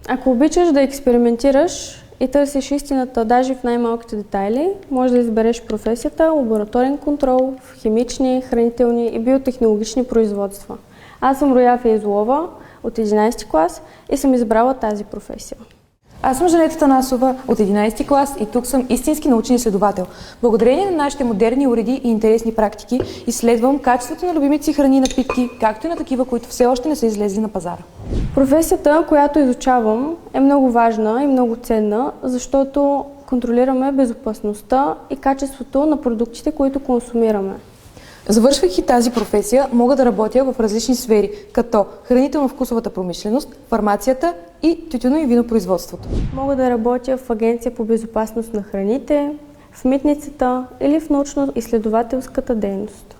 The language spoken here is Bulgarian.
Ако обичаш да експериментираш и търсиш истината даже в най-малките детайли, може да избереш професията лабораторен контрол в химични, хранителни и биотехнологични производства. Аз съм Роя Фейзлова от 11 клас и съм избрала тази професия. Аз съм Жанета Танасова от 11 клас и тук съм истински научен изследовател. Благодарение на нашите модерни уреди и интересни практики изследвам качеството на любимите си храни и напитки, както и на такива, които все още не са излезли на пазара. Професията, която изучавам, е много важна и много ценна, защото контролираме безопасността и качеството на продуктите, които консумираме. Завършвайки тази професия, мога да работя в различни сфери, като хранително-вкусовата промишленост, фармацията и тютюно- и винопроизводството. Мога да работя в Агенция по безопасност на храните, в митницата или в научно-изследователската дейност.